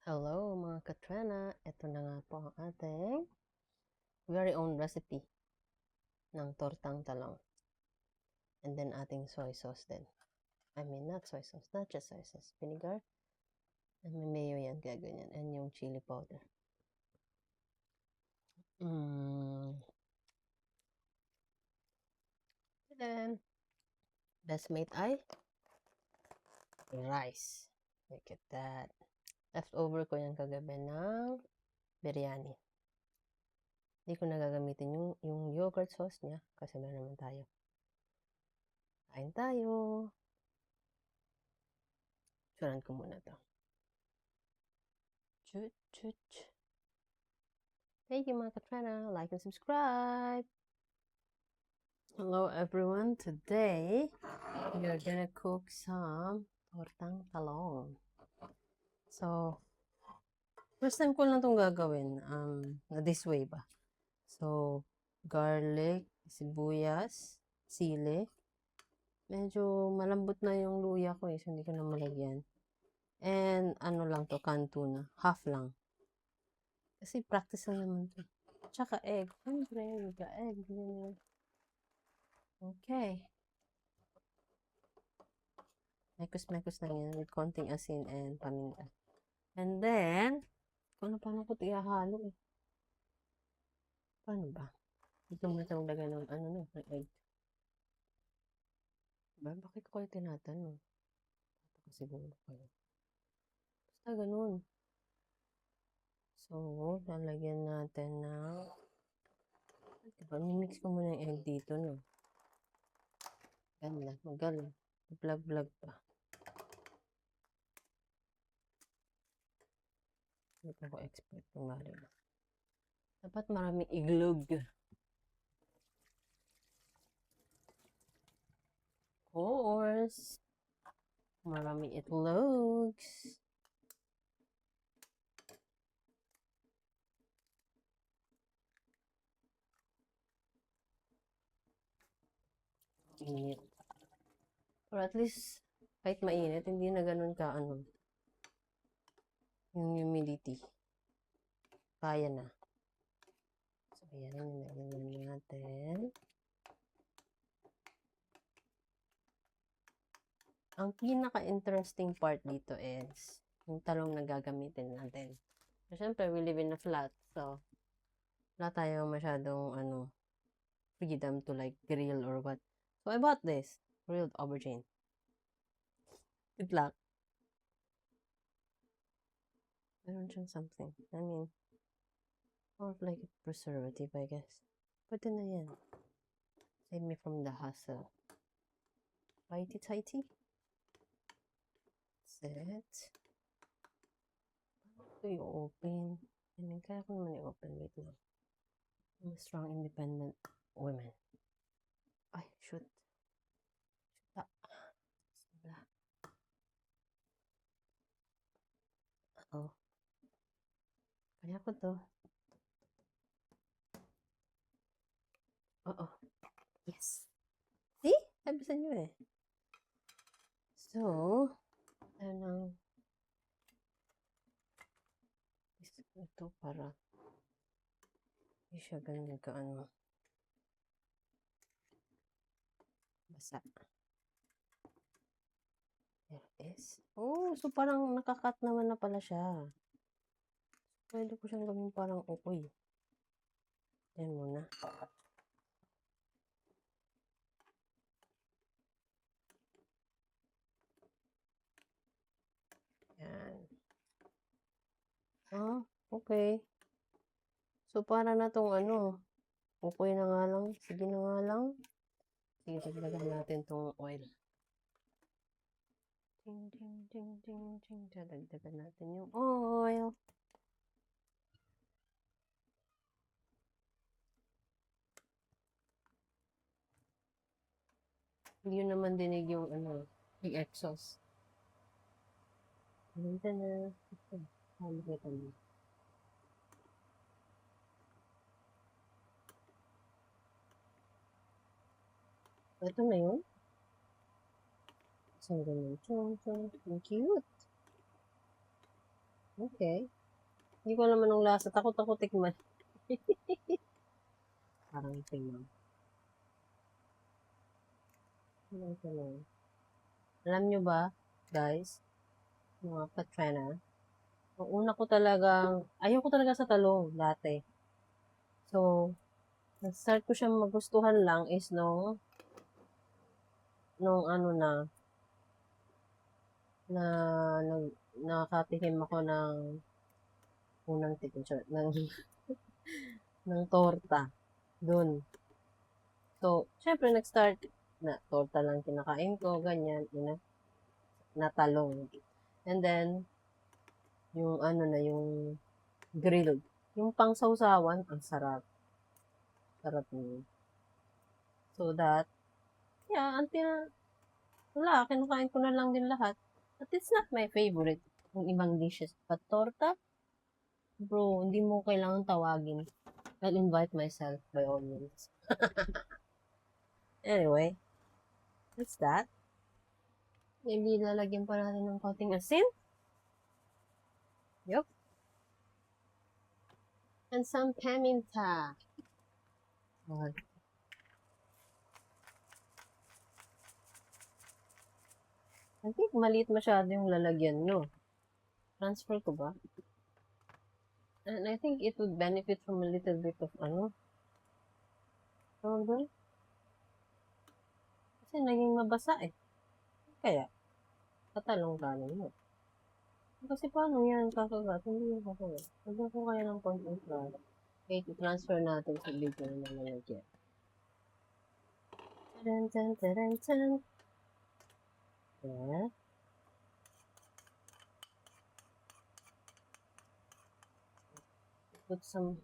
Hello mga katrena, ito na nga po ang ating very own recipe ng tortang talong. And then ating soy sauce din. I mean, not soy sauce, not just soy sauce, vinegar. And may mayo yan, kaya ganyan. And yung chili powder. And then, best mate ay rice. Look at that. Leftover ko yan kagabi ng biryani. Hindi ko nagagamitin yung yogurt sauce niya kasi meron naman tayo. Kain tayo. Suran ko muna to. Chut, chut. Thank you mga katrena. Like and subscribe. Hello everyone. Today, we are gonna cook some tortang talong. So, first time ko lang itong gagawin. This way ba? So, garlic, sibuyas, sili. Medyo malambot na yung luya ko so hindi ko na malagyan. And ano lang to, canned tuna. Half lang. Kasi practice lang naman to. Tsaka egg. Siyempre, egg. Okay. Mekos-mekos lang yan with konting asin and paminta. And then, paano ko ito ihahalo eh? Paano ba? Dito mo na itong lagay ng ng egg. Bakit ko kayo tinatanong? Siguro kayo. Basta ganun. So, lalagyan natin ng diba, mimix ko muna yung egg dito, no? Ganda, magaling. Vlog pa. Hindi ako expert kung maring. Dapat maraming iglog. Of course. Maraming itlogs. Init. Or at least, kahit mainit, hindi na ganun ka, yung humidity. Kaya na. So, ayan, nilagyan natin. Ang pinaka-interesting part dito is yung talong na gagamitin natin. So, syempre, we live in a flat. So, wala tayong masyadong, freedom to like grill or what. So, I bought this. Grilled aubergine. Good luck. Meron siyang something. I mean, more of like a preservative, I guess. Pwede na yan. Save me from the hassle. Righty-tighty. Set. Ito i-open. I mean, kaya ko naman i-open. Wait lang. I'm a strong, independent woman. Ay, shoot. Shoot. Bismillah. Uh-oh. Kaya ko to. Uh-oh. Yes. See? Sabi sa inyo eh. So, ito para hindi siya ganun basa. There it is. Oh, so parang nakakat naman na pala siya. Pwede ko siyang gawin parang ukoy. Yan muna. Yan. Ah, okay. So, para na tong ukoy na nga lang. Sige na nga lang. Sige, dagdagan natin tong oil. Ting, ting, ting, ting, ting. Dagdagan natin yung oil. Hindi yun naman dinig yung yung exhaust. Ganda na. Halo kita mo. Ito na yun. Isang ganun. Chong, chong. Ang cute. Okay. Hindi ko naman ng lasa. Takot ako tikman. Parang tingnan. Alam nyo ba, guys, mga katrena, ang una ko talagang, ayaw ko talaga sa talong dati. So, nag-start ko siyang magustuhan lang is nung ano na nakatikim ako ng unang tikim, ng, ng torta. Dun. So, syempre, nag-start na torta lang kinakain ko, ganyan, na talong. And then, yung ano na, yung grilled. Yung pang-sausawan, ang sarap. Sarap niya. So that, yeah, until, wala, kinakain ko na lang din lahat. But it's not my favorite, yung ibang dishes. But torta, bro, hindi mo kailangan tawagin. I'll invite myself by all means. Anyway, that's that. Maybe lalagyan pa natin ng konting asin. Yup. And some paminta. Okay. I think maliit masyado yung lalagyan nyo. Transfer ko ba? And I think it would benefit from a little bit of powder. Kasi naging mabasa eh. Kaya, katalong-talong mo. Kasi paano yan kakagat? Hindi yung kakagat. Lagyan ko kaya ng konting flour. Okay, transfer natin sa video na nalalagyan. Taran, taran, taran, taran. Yeah. Put some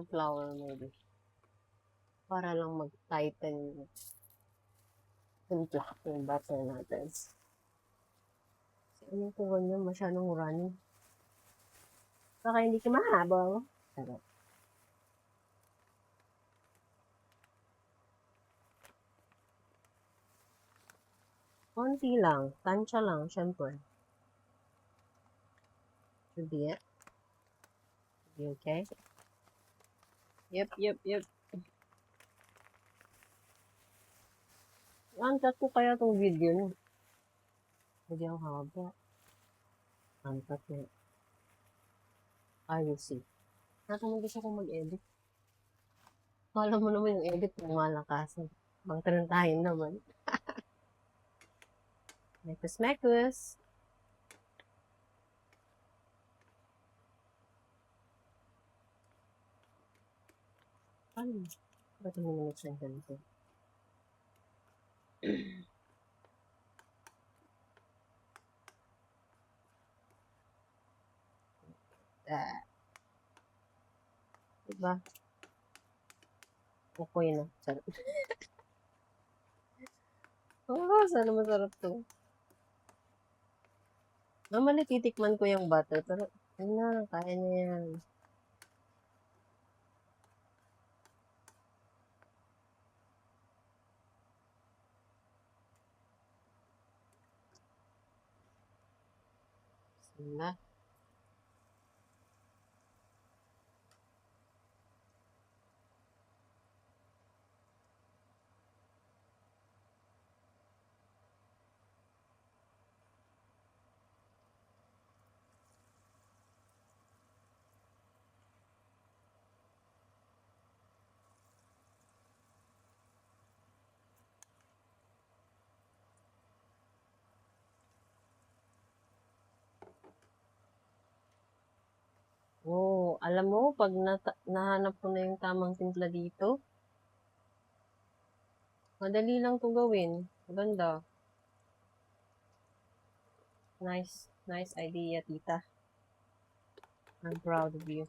flour maybe. Para lang mag-tighten yung butter natin. Kasi ano ko ganyan, masyadong runny. Baka hindi ka mahabang. Sarap. Konti lang. Tansya lang, syempre. Should be it. Should be okay. Yep. Antat ko kaya tong video nyo. Hindi ang haba. Antat nyo. I will see. Nakamag gusto ko mag-edit. Kala mo naman yung edit ng malakasan. Bang tarantahin naman. Mekus. Ano? Ba't hindi mo na ganito? Diba? Okay na. Sarap. Sana masarap to. Normally, titikman ko yung butter, pero yun na, kaya niya yan. Bismillah. Oh, alam mo, pag nahanap ko na yung tamang timpla dito, madali lang to gawin. Maganda. Nice idea, tita. I'm proud of you.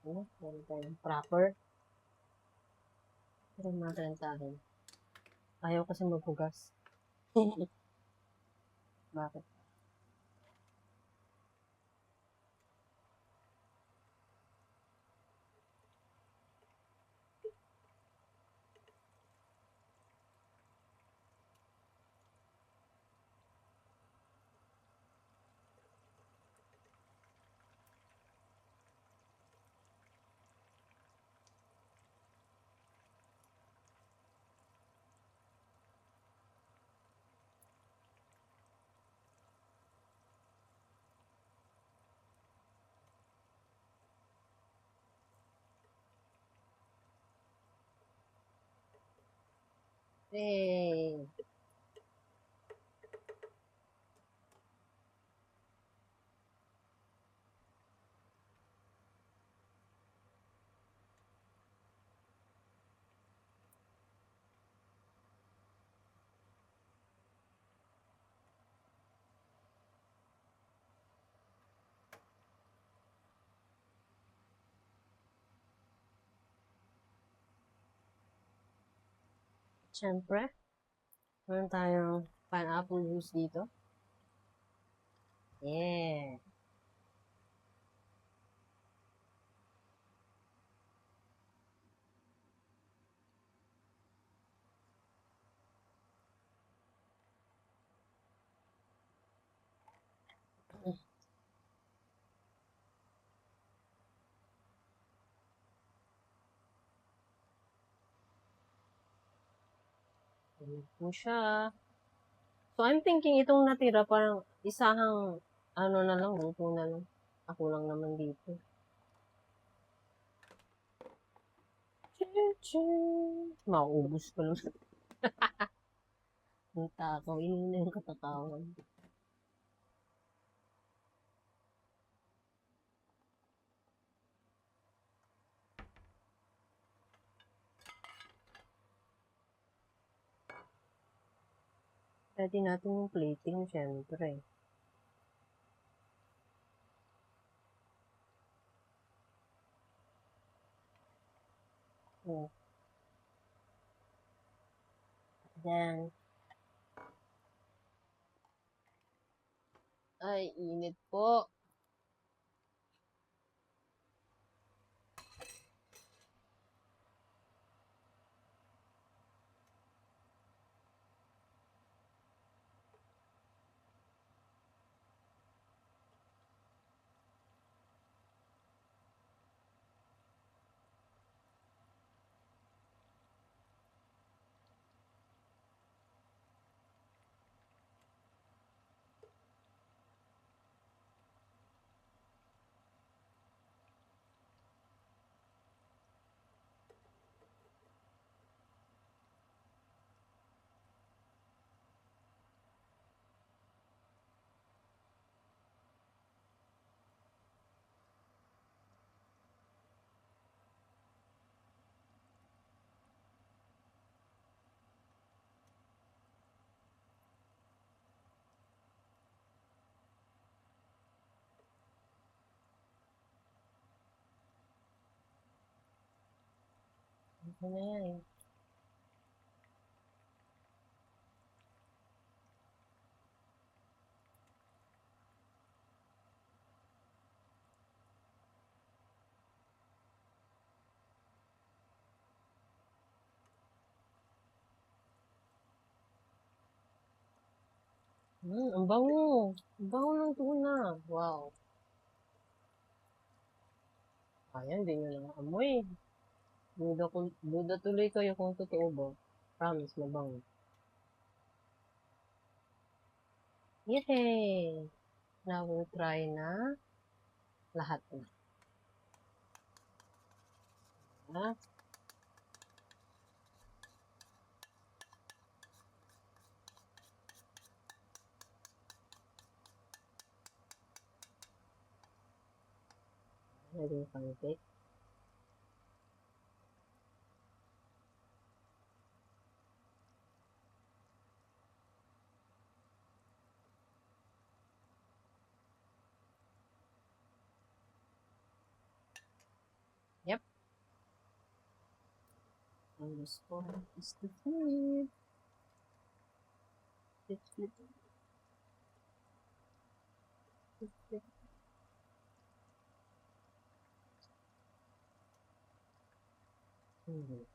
Ano? Meron tayong proper. Pero natin sa akin. Ayaw kasi maghugas. Bakit? Eh, syempre, meron tayong pineapple juice dito. Yeah. Ayan po siya. So, I'm thinking itong natira parang isahang ano na lang, luto na lang. Ako lang naman dito. Maubos ko lang. Ang takaw, yun na yung katatawan. Pwede natin yung plating, syempre. Oh. Then, ay, init po. Ano na yan? Ang bango. Ang bango ng tuna. Wow. Ayan, di nyo lang amoy. Duda tuloy kayo kung totoo ba. Promise, mabango. Yay! Now we'll try na lahat na. Ha? Naging pancake. Minus 4 is the 5. 50. 50. Hmm.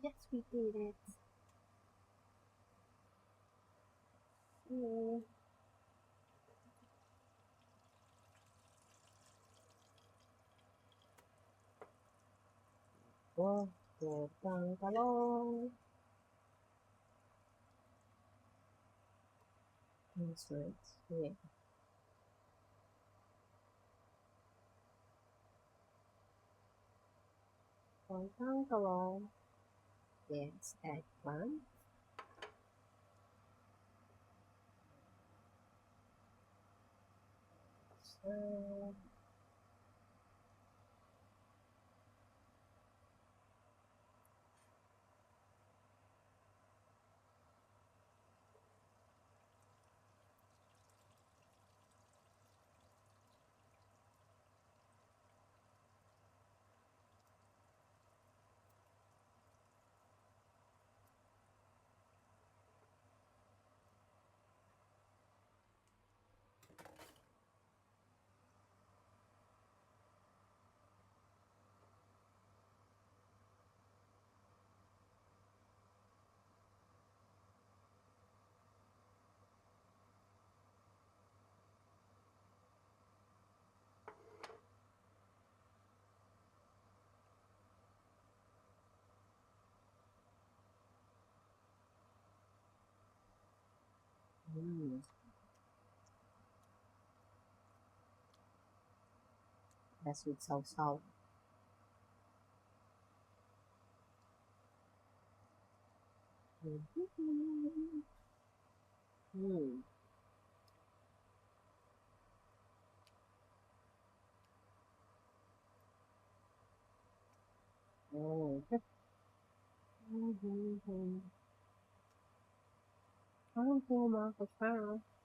Yes, we did it. Yay. Oh, tortang talong. That's right. Yeah. Tortang talong. Yes, eggplant. So, that's with sausaw. Mm. Oh. Parang pumapasok.